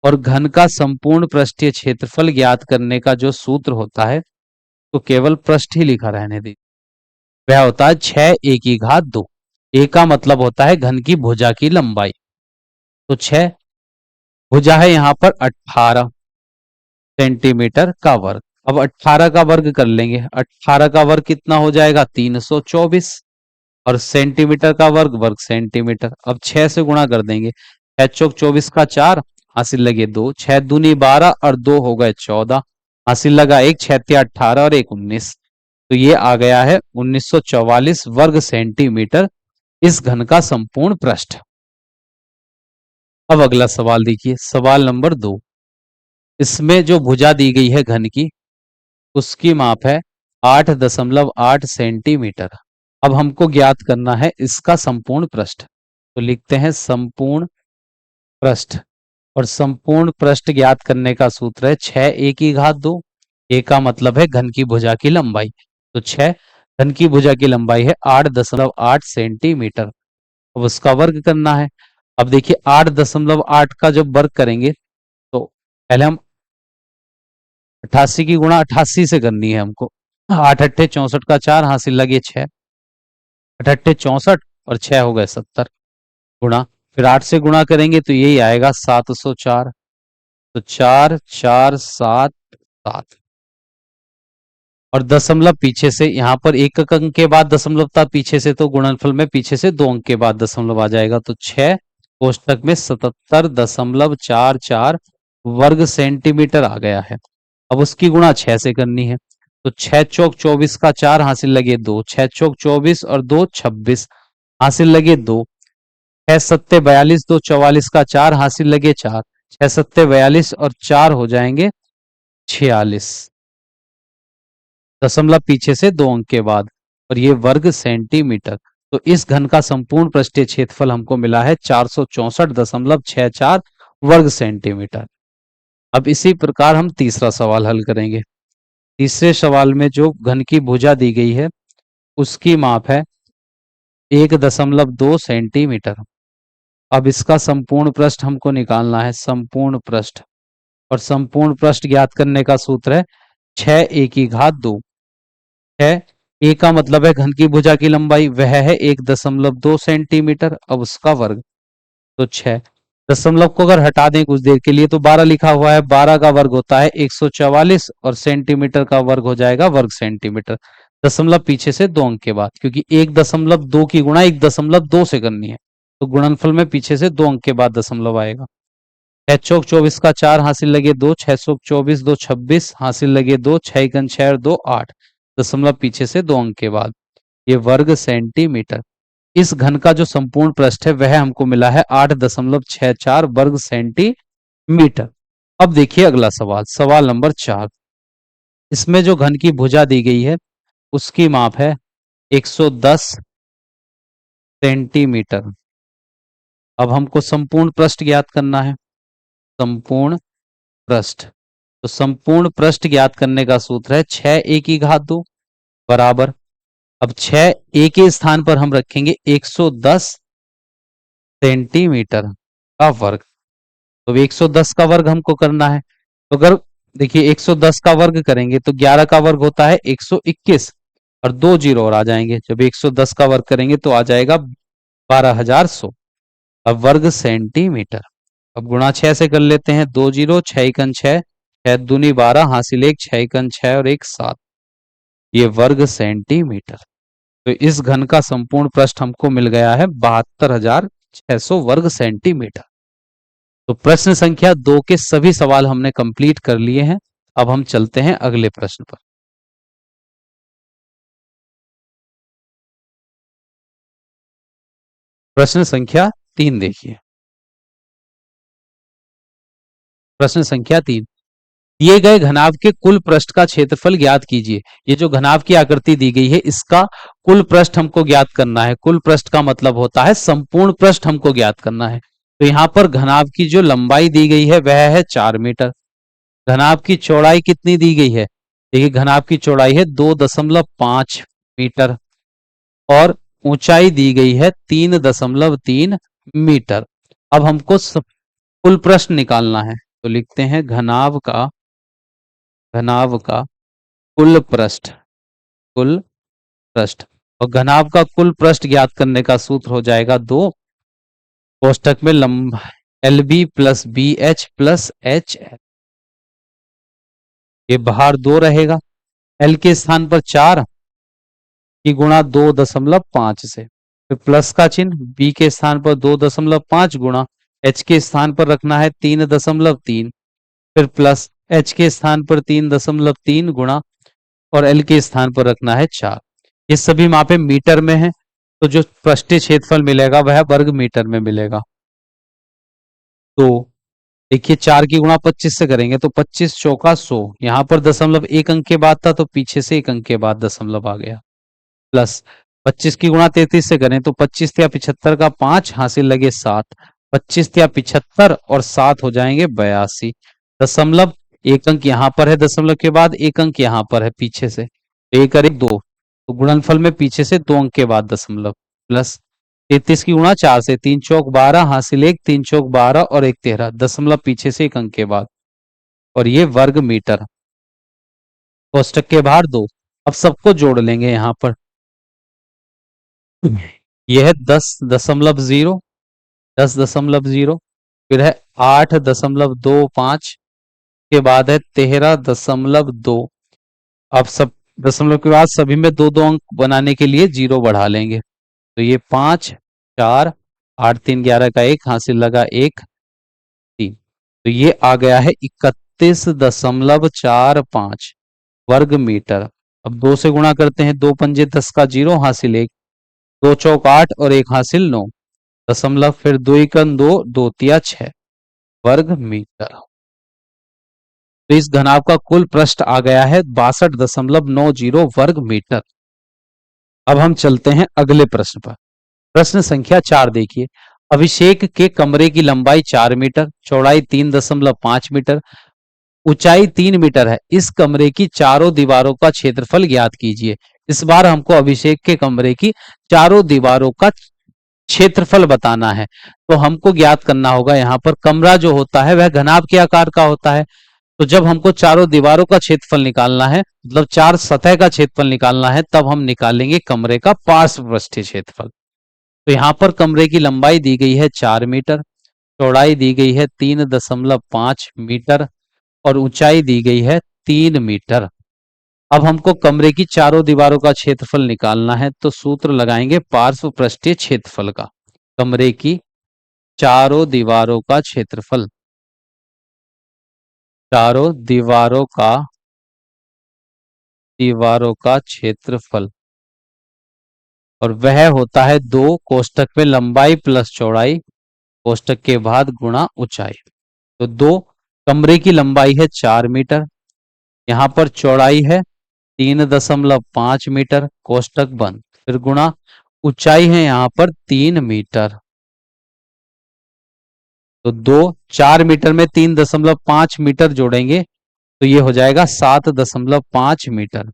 और घन का संपूर्ण पृष्ठीय क्षेत्रफल ज्ञात करने का जो सूत्र होता है, तो केवल पृष्ठ ही लिखा रहने दी, वह होता है 6 a की घात 2। ए का मतलब होता है घन की भुजा की लंबाई। तो 6, भुजा है यहां पर 18 सेंटीमीटर का वर्ग। अब 18 का वर्ग कर लेंगे, 18 का वर्ग कितना हो जाएगा 324 और सेंटीमीटर का वर्ग वर्ग सेंटीमीटर। अब 6 से गुणा कर देंगे, 6 चौक 24 का 4 हासिल लगे 2, 6 दूनी 12 और 2 हो गए 14 हासिल लगा 1, 6 18 और 1 19। तो ये आ गया है 1944 वर्ग सेंटीमीटर इस घन का संपूर्ण पृष्ठ। अब अगला सवाल देखिए, सवाल नंबर 2। इसमें जो भुजा दी गई है घन की, उसकी माप है 8.8 सेंटीमीटर। अब हमको ज्ञात करना है इसका संपूर्ण पृष्ठ। तो लिखते हैं संपूर्ण पृष्ठ, और संपूर्ण पृष्ठ ज्ञात करने का सूत्र है 6 a की घात 2। ए का मतलब है घन की भुजा की लंबाई। तो 6, घन की भुजा की लंबाई है 8.8 सेंटीमीटर। अब उसका वर्ग करना है। अब देखिए 8.8 का जब वर्ग करेंगे तो पहले हम 88 की गुणा 88 से करनी है हमको। 8 अट्ठे 64 का 4 हासिल लगे 6, 8 अट्ठे 64 और 6 हो गए 70 गुणा। फिर 8 से गुणा करेंगे तो यही आएगा 704। तो 4 4 7 7 और दशमलव पीछे से, यहां पर एक अंक के बाद दशमलव था पीछे से, तो गुणनफल में पीछे से 2 अंक के बाद दशमलव आ जाएगा। तो 6 कोष्टक में 77.44 वर्ग सेंटीमीटर आ गया है। अब उसकी गुणा 6 से करनी है। तो 6 चौक 24 का 4 हासिल लगे 2, 6 चौक 24 और 2 26 हासिल लगे 2, 6 सत्ते 42, 2 44 का 4 हासिल लगे 4, 6 सत्ते 42 और 4 हो जाएंगे 46, दशमलव पीछे से 2 अंक के बाद, और ये वर्ग सेंटीमीटर। तो इस घन का संपूर्ण पृष्ठीय क्षेत्रफल हमको मिला है 464.64 वर्ग सेंटीमीटर। अब इसी प्रकार हम तीसरा सवाल हल करेंगे। तीसरे सवाल में जो घन की भुजा दी गई है, उसकी माप है 1.2 सेंटीमीटर। अब इसका संपूर्ण पृष्ठ हमको निकालना है, संपूर्ण पृष्ठ। और संपूर्ण पृष्ठ ज्ञात करने का सूत्र है 6 a की घात 2। है। ए का मतलब है घन की भुजा की लंबाई, वह है 1.2 सेंटीमीटर। अब उसका वर्ग, तो 6। दशमलव को अगर हटा दें कुछ देर के लिए तो 12 लिखा हुआ है, 12 का वर्ग होता है 144 और सेंटीमीटर का वर्ग हो जाएगा वर्ग सेंटीमीटर। दशमलव पीछे से 2 अंक के बाद, क्योंकि 1.2 की गुणा 1.2 से करनी है, तो गुणनफल में पीछे से 2 अंक के बाद दशमलव आएगा। 6 चौक 24 का 4, हासिल लगे 2, 6 चौक 24, 2 26, हासिल लगे 2, 6 एकन 6 और 2 8, दशमलव पीछे से 2 अंक के बाद, ये वर्ग सेंटीमीटर। इस घन का जो संपूर्ण पृष्ठ है वह हमको मिला है 8.64 वर्ग सेंटीमीटर। अब देखिए अगला सवाल, सवाल नंबर 4। इसमें जो घन की भुजा दी गई है उसकी माप है 110 सेंटीमीटर। अब हमको संपूर्ण पृष्ठ ज्ञात करना है, संपूर्ण पृष्ठ। तो संपूर्ण पृष्ठ ज्ञात करने का सूत्र है 6a की घात 2 बराबर, अब 6a के स्थान पर हम रखेंगे 110 सेंटीमीटर का वर्ग। तो 110 का वर्ग हमको करना है, तो अगर देखिए 110 का वर्ग करेंगे तो 11 का वर्ग होता है 121 और 2 जीरो और आ जाएंगे। जब 110 का वर्ग करेंगे तो आ जाएगा 12,100। अब वर्ग सेंटीमीटर, अब गुणा 6 से कर लेते हैं, 2 जीरो, 6 एकन 6, 6 दूनी 12, हासिल 1, 6 एकन 6 और 1 7, ये वर्ग सेंटीमीटर। तो इस घन का संपूर्ण पृष्ठ हमको मिल गया है 72,600 वर्ग सेंटीमीटर। तो प्रश्न संख्या 2 के सभी सवाल हमने कंप्लीट कर लिए हैं। अब हम चलते हैं अगले प्रश्न पर। प्रश्न संख्या 3 देखिए। प्रश्न संख्या 3, दिए गए घनाभ के कुल पृष्ठ का क्षेत्रफल ज्ञात कीजिए। ये जो घनाभ की आकृति दी गई है इसका कुल पृष्ठ हमको ज्ञात करना है। कुल पृष्ठ का मतलब होता है संपूर्ण पृष्ठ हमको ज्ञात करना है। तो यहां पर घनाभ की जो लंबाई दी गई है वह है 4 मीटर। घनाभ की चौड़ाई कितनी दी गई है? देखिए घनाभ की चौड़ाई है 2.5 मीटर और ऊंचाई दी गई है 3.3 मीटर। अब हमको कुल प्रश्न निकालना है, तो लिखते हैं घनाभ का कुल पृष्ठ, कुल पृष्ठ। और घनाभ का कुल पृष्ठ ज्ञात करने का सूत्र हो जाएगा 2 कोष्टक में लंबा LB plus BH plus HL। ये बाहर 2 रहेगा, L के स्थान पर 4 की गुणा 2.5 से, फिर प्लस का चिन्ह, B के स्थान पर 2.5 गुणा, H के स्थान पर रखना है 3.3, फिर प्लस H के स्थान पर 3.3 गुणा और L के स्थान पर रखना है 4। ये सभी मापे मीटर में है, तो जो पृष्ठीय क्षेत्रफल मिलेगा वह वर्ग मीटर में मिलेगा। तो देखिए 4 की गुणा 25 से करेंगे तो 25 चौका 100, यहां पर दशमलव 1 अंक के बाद था तो पीछे से 1 अंक के बाद दशमलव आ गया, प्लस 25 की गुणा 33 से करें तो 25 या 75 का 5, हासिल लगे 7, 25 या 75 और 7 हो जाएंगे 82 दशमलव। 1 अंक यहाँ पर है दशमलव के बाद, 1 अंक यहाँ पर है पीछे से, तो 1 और 1 2, तो गुणनफल में पीछे से 2 अंक के बाद दशमलव, प्लस 33 की गुणा 4 से, 3 चौक 12, हासिल 1, 3 चौक 12 और 1 13, दशमलव पीछे से 1 अंक के बाद, और ये वर्ग मीटर। कोष्टक के बाहर 2। अब सबको जोड़ लेंगे यहाँ पर, यह है 10.0, 10.0, फिर है 8.25 के बाद है 13.2। अब सब दशमलव के बाद सभी में 2 2 अंक बनाने के लिए 0 बढ़ा लेंगे, तो ये 5 4 8 3 11 का 1, हासिल लगा 1 3, तो ये आ गया है 31.45 वर्ग मीटर। अब 2 से गुणा करते हैं, 2 पंजे 10 का 0, हासिल 1, 2 चौक 8 और 1 हासिल 9 दशमलव, फिर 2 एकम 2, 2 तिया 6 वर्ग मीटर। तो इस घनाभ का कुल पृष्ठ आ गया है 62.90 वर्ग मीटर। अब हम चलते हैं अगले प्रश्न पर। प्रश्न संख्या 4 देखिए। अभिषेक के कमरे की लंबाई 4 मीटर, चौड़ाई 3.5 मीटर, ऊंचाई 3 मीटर है। इस कमरे की चारों दीवारों का क्षेत्रफल ज्ञात कीजिए। इस बार हमको अभिषेक के कमरे की चारों दीवारों का क्षेत्रफल बताना है। तो हमको ज्ञात करना होगा, यहाँ पर कमरा जो होता है वह घनाभ के आकार का होता है। तो जब हमको चारों दीवारों का क्षेत्रफल निकालना है, मतलब चार सतह का क्षेत्रफल निकालना है, तब हम निकालेंगे कमरे का पार्श्व पृष्ठीय क्षेत्रफल। तो यहाँ पर कमरे की लंबाई दी गई है 4 मीटर, चौड़ाई दी गई है 3.5 मीटर और ऊंचाई दी गई है 3 मीटर। अब हमको कमरे की चारों दीवारों का क्षेत्रफल निकालना है, तो सूत्र लगाएंगे पार्श्व पृष्ठीय क्षेत्रफल का। कमरे की चारों दीवारों का क्षेत्रफल, चारों दीवारों का क्षेत्रफल, और वह होता है 2 कोष्टक में लंबाई प्लस चौड़ाई कोष्टक के बाद गुणा ऊंचाई। तो 2, कमरे की लंबाई है 4 मीटर, यहाँ पर चौड़ाई है 3.5 मीटर कोष्टक बंद, फिर गुणा ऊंचाई है यहाँ पर 3 मीटर। तो 4 मीटर में 3.5 मीटर जोड़ेंगे तो ये हो जाएगा 7.5 मीटर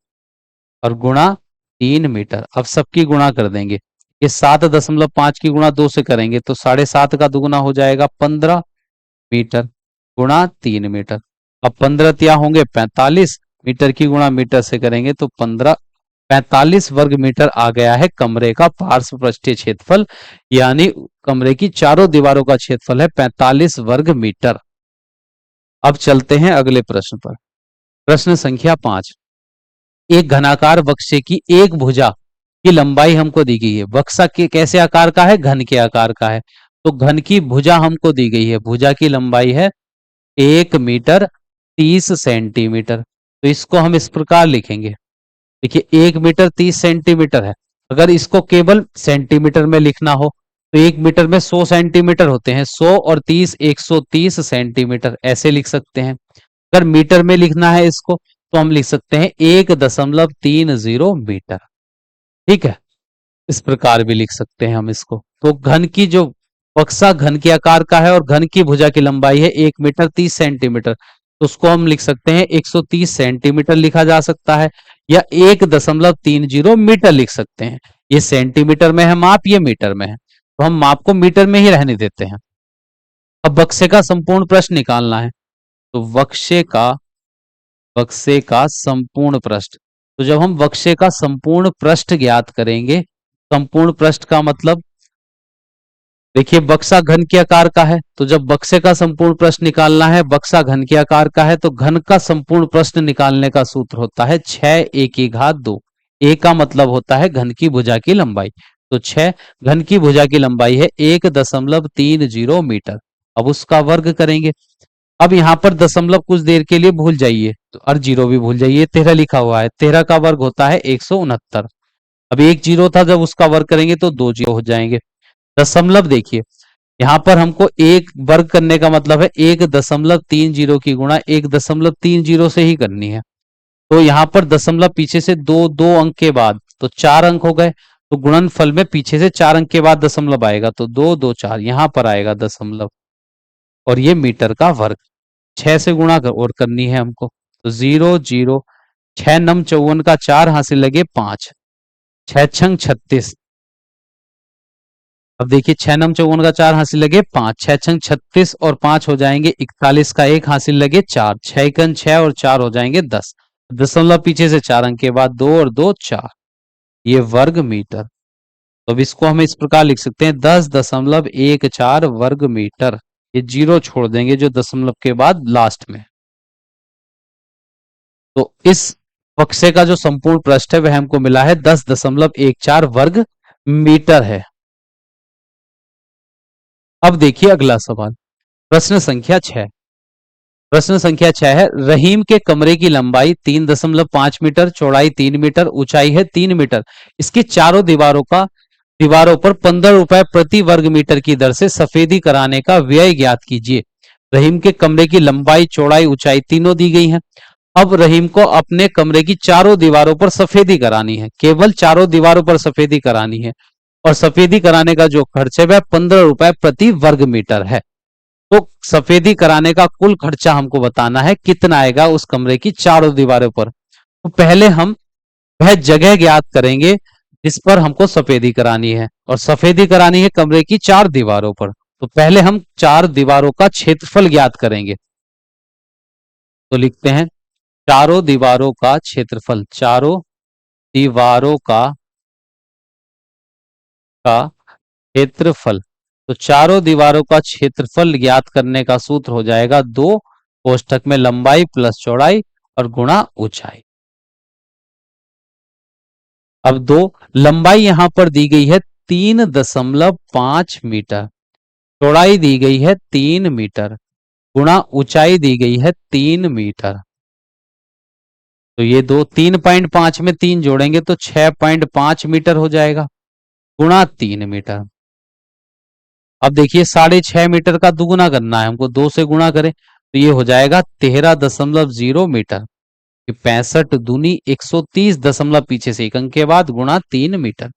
और गुणा 3 मीटर। अब सबकी गुणा कर देंगे, ये 7.5 की गुणा 2 से करेंगे तो 7.5 का दुगुना हो जाएगा 15 मीटर गुणा 3 मीटर। अब 15 तिया होंगे 45, मीटर की गुणा मीटर से करेंगे तो 45 वर्ग मीटर आ गया है कमरे का पार्श्व पृष्ठीय क्षेत्रफल, यानी कमरे की चारों दीवारों का क्षेत्रफल है 45 वर्ग मीटर। अब चलते हैं अगले प्रश्न पर। प्रश्न संख्या 5। एक घनाकार बक्से की एक भुजा की लंबाई हमको दी गई है। बक्सा के कैसे आकार का है? घन के आकार का है। तो घन की भुजा हमको दी गई है, भुजा की लंबाई है 1 मीटर 30 सेंटीमीटर। तो इसको हम इस प्रकार लिखेंगे, देखिए 1 मीटर 30 सेंटीमीटर है। अगर इसको केवल सेंटीमीटर में लिखना हो तो 1 मीटर में 100 सेंटीमीटर होते हैं, 100 और 30 130 सेंटीमीटर ऐसे लिख सकते हैं। अगर मीटर में लिखना है इसको तो हम लिख सकते हैं 1.30 मीटर। ठीक है, इस प्रकार भी लिख सकते हैं हम इसको। तो घन की जो बक्सा घन के आकार का है और घन की भुजा की लंबाई है 1 मीटर 30 सेंटीमीटर, तो उसको हम लिख सकते हैं 130 सेंटीमीटर लिखा जा सकता है, या 1.30 मीटर लिख सकते हैं। ये सेंटीमीटर में है माप, ये मीटर में है, तो हम माप को मीटर में ही रहने देते हैं। अब बक्से का संपूर्ण प्रश्न निकालना है, तो बक्से का संपूर्ण पृष्ठ। तो जब हम बक्से का संपूर्ण पृष्ठ ज्ञात करेंगे, संपूर्ण पृष्ठ का मतलब देखिए बक्सा घन के आकार का है, तो जब बक्से का संपूर्ण पृष्ठ निकालना है, बक्सा घन के आकार का है, तो घन का संपूर्ण पृष्ठ निकालने का सूत्र होता है 6a⁴। ए का मतलब होता है घन की भुजा की लंबाई, तो 6 घन की भुजा की लंबाई है 1.30 मीटर। अब उसका वर्ग करेंगे। अब यहाँ पर दशमलव कुछ देर के लिए भूल जाइए, तो और जीरो भी भूल जाइए, 13 लिखा हुआ है, 13 का वर्ग होता है 169। अब एक जीरो था, जब उसका वर्ग करेंगे तो 2 जीरो हो जाएंगे। दशमलव देखिए, यहाँ पर हमको एक वर्ग करने का मतलब है 1.30 की गुणा 1.30 से ही करनी है। तो यहाँ पर दशमलव पीछे से दो दो अंक के बाद तो 4 अंक हो गए, तो गुणनफल में पीछे से 4 अंक के बाद दशमलव आएगा, तो 2 2 4 यहाँ पर आएगा दशमलव, और ये मीटर का वर्ग। 6 से गुणा और करनी है हमको, तो 0 0, 6 नम 54 का 4 हासिल लगे 5, 6 छंग 36। अब देखिए 6 नम 54 का 4 हासिल लगे 5, 6 छंग 36 और 5 हो जाएंगे 41 का 1 हासिल लगे 4, 6 एकन 6 और 4 हो जाएंगे 10। दशमलव पीछे से 4 अंक के बाद 2 और 2 4, ये वर्ग मीटर। तो अब इसको हम इस प्रकार लिख सकते हैं 10.14 वर्ग मीटर। ये जीरो छोड़ देंगे जो दशमलव के बाद लास्ट में। तो इस बक्से का जो संपूर्ण पृष्ठ है वह हमको मिला है 10.14 वर्ग मीटर है। अब देखिए अगला सवाल, प्रश्न संख्या 6। प्रश्न संख्या 6 है, रहीम के कमरे की लंबाई 3.5 मीटर, चौड़ाई 3 मीटर, ऊंचाई है 3 मीटर। इसकी चारों दीवारों पर 15 रुपए प्रति वर्ग मीटर की दर से सफेदी कराने का व्यय ज्ञात कीजिए। रहीम के कमरे की लंबाई चौड़ाई ऊंचाई तीनों दी गई हैं। अब रहीम को अपने कमरे की चारों दीवारों पर सफेदी करानी है, केवल चारों दीवारों पर सफेदी करानी है, और सफेदी कराने का जो खर्च है वह 15 रुपए प्रति वर्ग मीटर है। तो सफेदी कराने का कुल खर्चा हमको बताना है, कितना आएगा उस कमरे की चारों दीवारों पर। तो पहले हम वह जगह ज्ञात करेंगे जिस पर हमको सफेदी करानी है, और सफेदी करानी है कमरे की 4 दीवारों पर। तो पहले हम 4 दीवारों का क्षेत्रफल ज्ञात करेंगे। तो लिखते हैं चारों दीवारों का क्षेत्रफल, चारों दीवारों का क्षेत्रफल। तो चारों दीवारों का क्षेत्रफल ज्ञात करने का सूत्र हो जाएगा 2 कोष्ठक में लंबाई प्लस चौड़ाई और गुणा ऊंचाई। अब दो, लंबाई यहां पर दी गई है 3.5 मीटर, चौड़ाई दी गई है 3 मीटर, गुणा ऊंचाई दी गई है 3 मीटर। तो ये दो 3.5 में 3 जोड़ेंगे तो 6.5 मीटर हो जाएगा, गुणा 3 मीटर। अब देखिए 6.5 मीटर का दुगुना करना है हमको, 2 से गुणा करें तो ये हो जाएगा 13.0 मीटर। 65 दूनी 130 दशमलव पीछे से 1 अंक के बाद गुणा 3 मीटर।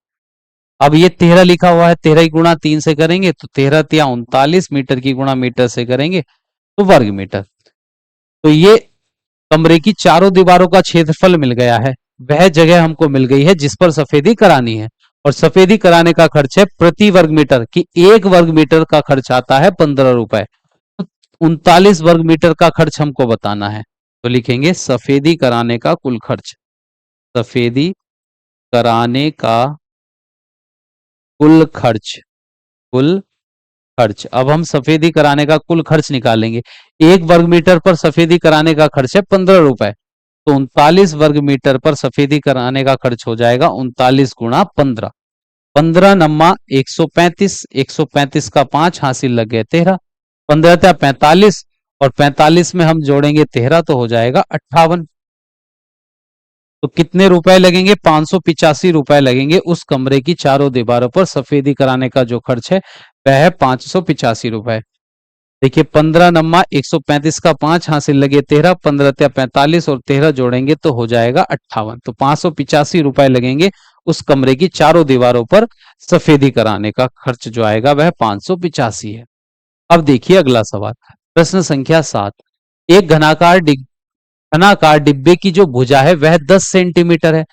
अब ये 13 लिखा हुआ है, 13 की गुणा 3 से करेंगे तो 13 तिया 39 मीटर की गुणा मीटर से करेंगे तो वर्ग मीटर। तो ये कमरे की चारों दीवारों का क्षेत्रफल मिल गया है, वह जगह हमको मिल गई है जिस पर सफेदी करानी है। और सफेदी कराने का खर्च है प्रति वर्ग मीटर की, 1 वर्ग मीटर का खर्च आता है 15 रुपए। 39 वर्ग मीटर का खर्च हमको बताना है, तो लिखेंगे सफेदी कराने का कुल खर्च, सफेदी कराने का कुल खर्च, कुल खर्च। अब हम सफेदी कराने का कुल खर्च निकालेंगे। 1 वर्ग मीटर पर सफेदी कराने का खर्च है 15 रुपए, तो 39 वर्ग मीटर पर सफेदी कराने का खर्च हो जाएगा 39 गुणा 15। 15 नम्मा 135, 135 का 5 हासिल लग गए 13, 15 था 45 और 45 में हम जोड़ेंगे 13 तो हो जाएगा 58। तो कितने रुपए लगेंगे? 585 रुपए लगेंगे उस कमरे की चारों दीवारों पर सफेदी कराने का जो खर्च है वह है 585 रुपए। देखिए 15 नम्मा 135 का 5 हासिल लगे 13, 15 त्या 45 और 13 जोड़ेंगे तो हो जाएगा 58। तो 585 रुपए लगेंगे उस कमरे की चारों दीवारों पर सफेदी कराने का खर्च जो आएगा वह 585 है। अब देखिए अगला सवाल, प्रश्न संख्या 7। एक घनाकार डिब्बे की जो भुजा है वह 10 सेंटीमीटर है।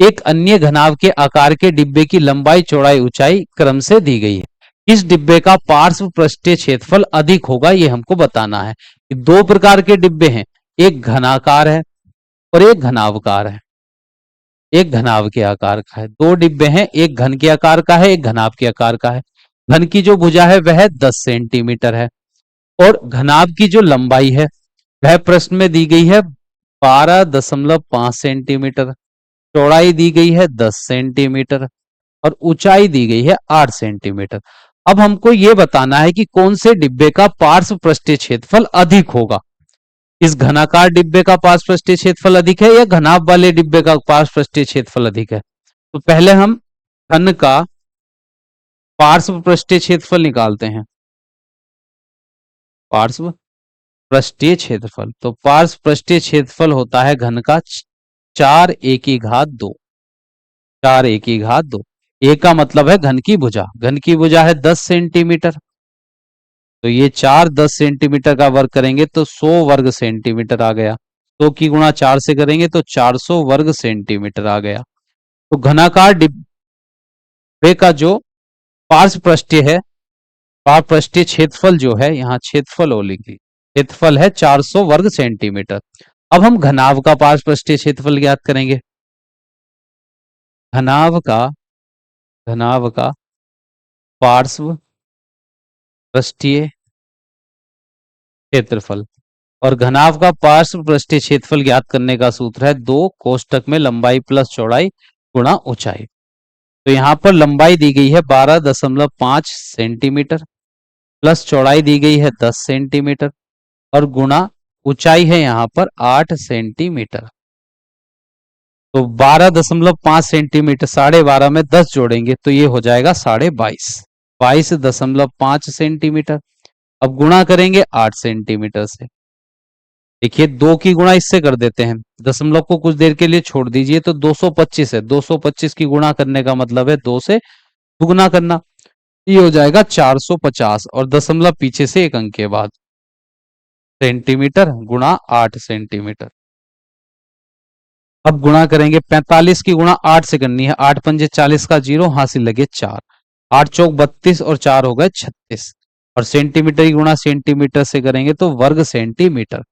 एक अन्य घनाभ के आकार के डिब्बे की लंबाई चौड़ाई ऊंचाई क्रम से दी गई है। इस डिब्बे का पार्श्व पृष्ठीय क्षेत्रफल अधिक होगा, ये हमको बताना है। दो प्रकार के डिब्बे हैं, एक घनाकार है और एक घनाभकार है। एक घनाभ के आकार का है, दो डिब्बे हैं, एक घन के आकार का है, एक घनाभ के आकार का है। घन की जो भुजा है वह 10 सेंटीमीटर है और घनाभ की जो लंबाई है वह प्रश्न में दी गई है 12.5 सेंटीमीटर, चौड़ाई दी गई है 10 सेंटीमीटर और ऊंचाई दी गई है 8 सेंटीमीटर। अब हमको यह बताना है कि कौन से डिब्बे का पार्श्व पृष्ठीय क्षेत्रफल अधिक होगा। इस घनाकार डिब्बे का पार्श्व पृष्ठीय क्षेत्रफल अधिक है या घनाभ वाले डिब्बे का पार्श्व पृष्ठीय क्षेत्रफल अधिक है? तो पहले हम घन का पार्श्व पृष्ठीय क्षेत्रफल निकालते हैं। पार्श्व पृष्ठीय क्षेत्रफल, तो पार्श्व पृष्ठीय क्षेत्रफल होता है घन का 4 a की घात 2, 4 a की घात 2। ए का मतलब है घन की भुजा, घन की भुजा है 10 सेंटीमीटर, तो ये 4 10 सेंटीमीटर का वर्ग करेंगे तो 100 वर्ग सेंटीमीटर आ गया। 100 की गुणा 4 से करेंगे तो 400 वर्ग सेंटीमीटर आ गया। तो घनाकार डिब्बे का जो पार्श्व पृष्ठीय है, पार्श्व पृष्ठीय क्षेत्रफल जो है, यहाँ क्षेत्रफल हो लिखी, क्षेत्रफल है 400 वर्ग सेंटीमीटर। अब हम घनाभ का पार्श्व पृष्ठीय क्षेत्रफल ज्ञात करेंगे। घनाभ का पार्श्व पृष्ठीय क्षेत्रफल, और घनाभ का पार्श्व पृष्ठीय क्षेत्रफल ज्ञात करने का सूत्र है 2 कोष्ठक में लंबाई प्लस चौड़ाई गुणा ऊंचाई। तो यहां पर लंबाई दी गई है 12.5 सेंटीमीटर प्लस चौड़ाई दी गई है 10 सेंटीमीटर और गुणा ऊंचाई है यहां पर 8 सेंटीमीटर। तो 12.5 सेंटीमीटर 12.5 में 10 जोड़ेंगे तो ये हो जाएगा 22.5, 22.5 सेंटीमीटर। अब गुणा करेंगे 8 सेंटीमीटर से। देखिए 2 की गुणा इससे कर देते हैं, दशमलव को कुछ देर के लिए छोड़ दीजिए तो 225 है, 225 की गुणा करने का मतलब है 2 से दुगुना करना, ये हो जाएगा 450 और दशमलव पीछे से 1 अंक के बाद सेंटीमीटर गुणा 8 सेंटीमीटर। अब गुणा करेंगे 45 की गुणा 8 से करनी है, 8 पंजे 40 का 0 हासिल लगे 4, 8 चौक 32 और 4 हो गए 36 और सेंटीमीटर की गुणा सेंटीमीटर से करेंगे तो वर्ग सेंटीमीटर।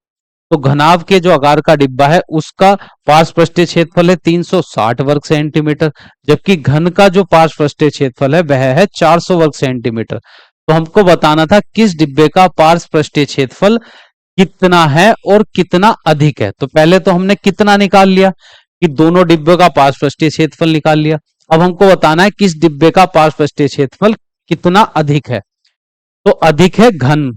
तो घनाभ के जो आकार का डिब्बा है उसका पार्श्व पृष्ठीय क्षेत्रफल है 360 वर्ग सेंटीमीटर, जबकि घन का जो पार्श्व पृष्ठीय क्षेत्रफल है वह है 400 वर्ग सेंटीमीटर। तो हमको बताना था किस डिब्बे का पार्श्व पृष्ठीय क्षेत्रफल कितना है और कितना अधिक है। तो पहले तो हमने कितना निकाल लिया कि दोनों डिब्बों का पार्श्व पृष्ठीय क्षेत्रफल निकाल लिया। अब हमको बताना है किस डिब्बे का पार्श्व पृष्ठीय क्षेत्रफल कितना अधिक है। तो अधिक है घन,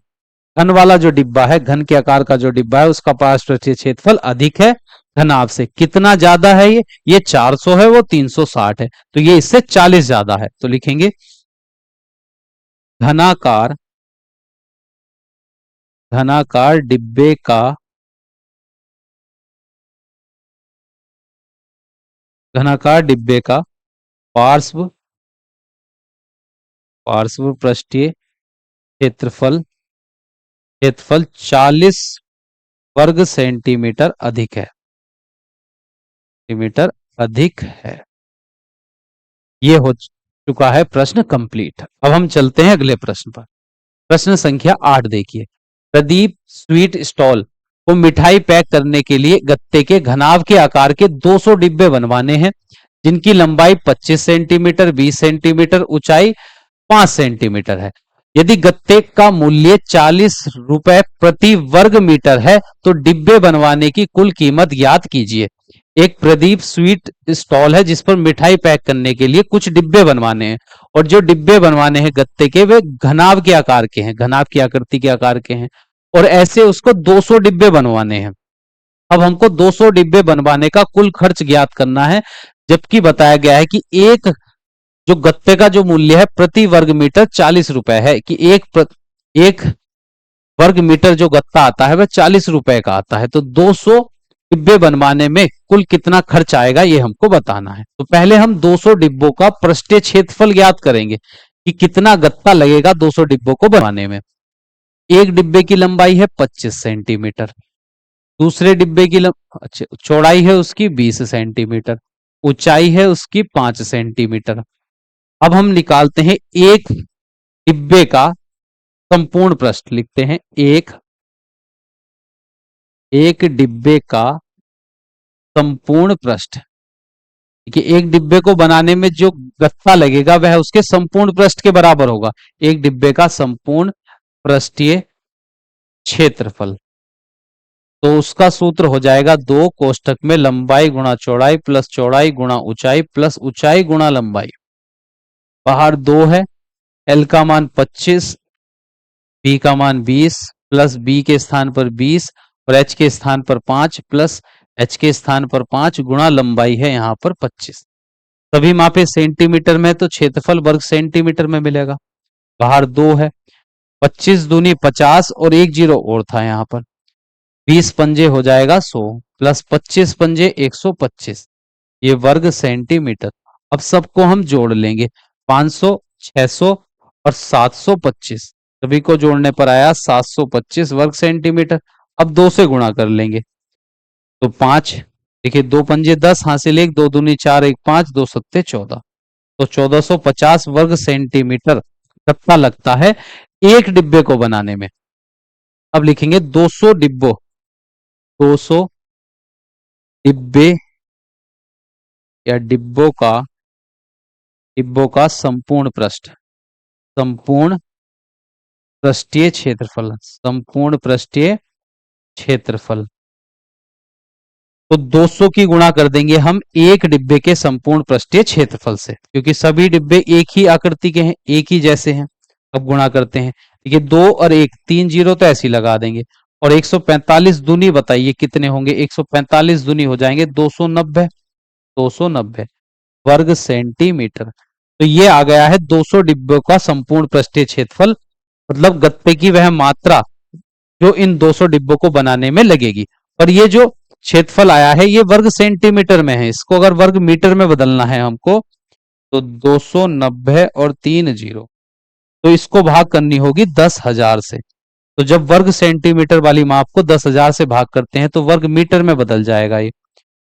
घन वाला जो डिब्बा है, घन के आकार का जो डिब्बा है उसका पार्श्व पृष्ठीय क्षेत्रफल अधिक है घनाभ से। कितना ज्यादा है ये 400 है, वो 360 है, तो ये इससे 40 ज्यादा है। तो लिखेंगे घनाकार, घनाकार डिब्बे का, घनाकार डिब्बे का पार्श्व, पार्श्व पृष्ठीय क्षेत्रफल, क्षेत्रफल 40 वर्ग सेंटीमीटर अधिक है, सेंटीमीटर अधिक है। ये हो चुका है प्रश्न कंप्लीट। अब हम चलते हैं अगले प्रश्न पर। प्रश्न संख्या 8 देखिए। प्रदीप स्वीट स्टॉल को मिठाई पैक करने के लिए गत्ते के घनाभ के आकार के 200 डिब्बे बनवाने हैं, जिनकी लंबाई 25 सेंटीमीटर, 20 सेंटीमीटर, ऊंचाई 5 सेंटीमीटर है। यदि गत्ते का मूल्य 40 रुपए प्रति वर्ग मीटर है तो डिब्बे बनवाने की कुल कीमत ज्ञात कीजिए। एक प्रदीप स्वीट स्टॉल है जिस पर मिठाई पैक करने के लिए कुछ डिब्बे बनवाने हैं, और जो डिब्बे बनवाने हैं गत्ते के वे घनाभ के आकार के हैं, घनाभ की आकृति के आकार के हैं, और ऐसे उसको 200 डिब्बे बनवाने हैं। अब हमको 200 डिब्बे बनवाने का कुल खर्च ज्ञात करना है, जबकि बताया गया है कि एक जो गत्ते का जो मूल्य है प्रति वर्ग मीटर 40 रुपए है, कि एक वर्ग मीटर जो गत्ता आता है वह 40 रुपए का आता है। तो 200 डिब्बे बनवाने में कुल कितना खर्च आएगा ये हमको बताना है। तो पहले हम 200 डिब्बों का पृष्ठीय क्षेत्रफल ज्ञात करेंगे कि कितना गत्ता लगेगा 200 डिब्बों को बनवाने में। एक डिब्बे की लंबाई है 25 सेंटीमीटर, दूसरे डिब्बे की अच्छा चौड़ाई है उसकी 20 सेंटीमीटर, ऊंचाई है उसकी 5 सेंटीमीटर। अब हम निकालते हैं एक डिब्बे का संपूर्ण पृष्ठ, लिखते हैं एक डिब्बे का संपूर्ण पृष्ठ। देखिए एक डिब्बे को बनाने में जो गत्ता लगेगा वह उसके संपूर्ण पृष्ठ के बराबर होगा। एक डिब्बे का संपूर्ण पृष्ठीय क्षेत्रफल, तो उसका सूत्र हो जाएगा 2 कोष्ठक में लंबाई गुणा चौड़ाई प्लस चौड़ाई गुणा ऊंचाई प्लस ऊंचाई गुणा लंबाई। बाहर 2 है, एल का मान 25, बी का मान 20, प्लस बी के स्थान पर 20 और एच के स्थान पर 5 प्लस एच के स्थान पर 5 गुणा लंबाई है यहाँ पर 25। सभी मापे सेंटीमीटर में, तो क्षेत्रफल वर्ग सेंटीमीटर में मिलेगा। बाहर 2 है, 25 दूनी 50 और एक जीरो और था यहाँ पर, 20 पंजे हो जाएगा 100 प्लस 25 पंजे 125, ये वर्ग सेंटीमीटर। अब सबको हम जोड़ लेंगे, 500, 600 और 725, सभी को जोड़ने पर आया 725 वर्ग सेंटीमीटर। अब 2 से गुणा कर लेंगे, तो 5, देखिए 2 पंजे 10, हासिल 1, 2 दूनी 4, 1 5, 2 सत्ते 14, तो 1450 वर्ग सेंटीमीटर गत्ता लगता है एक डिब्बे को बनाने में। अब लिखेंगे 200 डिब्बों, 200 डिब्बे या डिब्बों का संपूर्ण पृष्ठ, संपूर्ण पृष्ठीय क्षेत्रफल, संपूर्ण पृष्ठीय क्षेत्रफल। तो 200 की गुणा कर देंगे हम एक डिब्बे के संपूर्ण पृष्ठीय क्षेत्रफल से, क्योंकि सभी डिब्बे एक ही आकृति के हैं, एक ही जैसे हैं। अब गुणा करते हैं, देखिए 2 और 1, 3 जीरो तो ऐसे ही लगा देंगे, और 145 दूनी बताइए कितने होंगे, 145 दूनी हो जाएंगे 290, 290 वर्ग सेंटीमीटर। तो ये आ गया है 200 डिब्बों का संपूर्ण पृष्ठीय क्षेत्रफल, मतलब गत्ते की वह मात्रा जो इन 200 डिब्बों को बनाने में लगेगी। और ये जो क्षेत्रफल आया है ये वर्ग सेंटीमीटर में है, इसको अगर वर्ग मीटर में बदलना है हमको, तो 290 और 3 जीरो, तो इसको भाग करनी होगी 10,000 से। तो जब वर्ग सेंटीमीटर वाली माप को 10,000 से भाग करते हैं तो वर्ग मीटर में बदल जाएगा ये।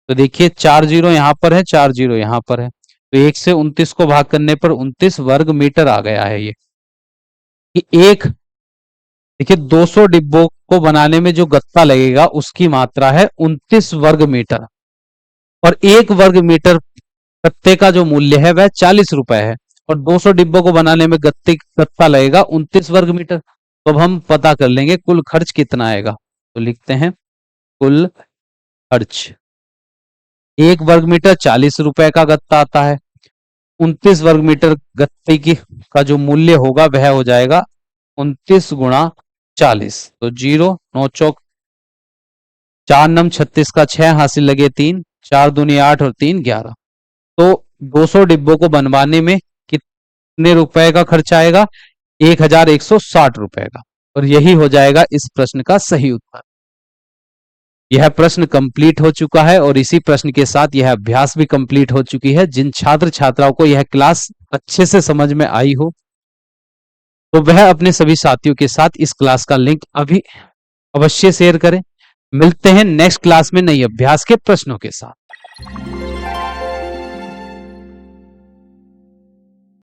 तो देखिए 4 जीरो यहां पर है, 4 जीरो यहां पर है, तो 1 से 29 को भाग करने पर 29 वर्ग मीटर आ गया है ये। कि एक देखिए 200 डिब्बों को बनाने में जो गत्ता लगेगा उसकी मात्रा है 29 वर्ग मीटर, और 1 वर्ग मीटर गत्ते का जो मूल्य है वह 40 रुपए है, और 200 डिब्बों को बनाने में गत्ता लगेगा 29 वर्ग मीटर। तो अब हम पता कर लेंगे कुल खर्च कितना आएगा। तो लिखते हैं कुल खर्च, 1 वर्ग मीटर 40 रुपए का गत्ता आता है, 29 वर्ग मीटर गत्ते की का जो मूल्य होगा वह हो जाएगा 29 × 40। तो 0 9 चौक 4 9 36 का 6 हासिल लगे 3, 4 दूनी 8 और 3 11। तो 200 डिब्बों को बनवाने में कितने रुपए का खर्च आएगा? 1160 रुपए का। और यही हो जाएगा इस प्रश्न का सही उत्तर। यह प्रश्न कंप्लीट हो चुका है और इसी प्रश्न के साथ यह अभ्यास भी कंप्लीट हो चुकी है। जिन छात्र छात्राओं को यह क्लास अच्छे से समझ में आई हो तो वह अपने सभी साथियों के साथ इस क्लास का लिंक अभी अवश्य शेयर करें। मिलते हैं नेक्स्ट क्लास में नई अभ्यास के प्रश्नों के साथ।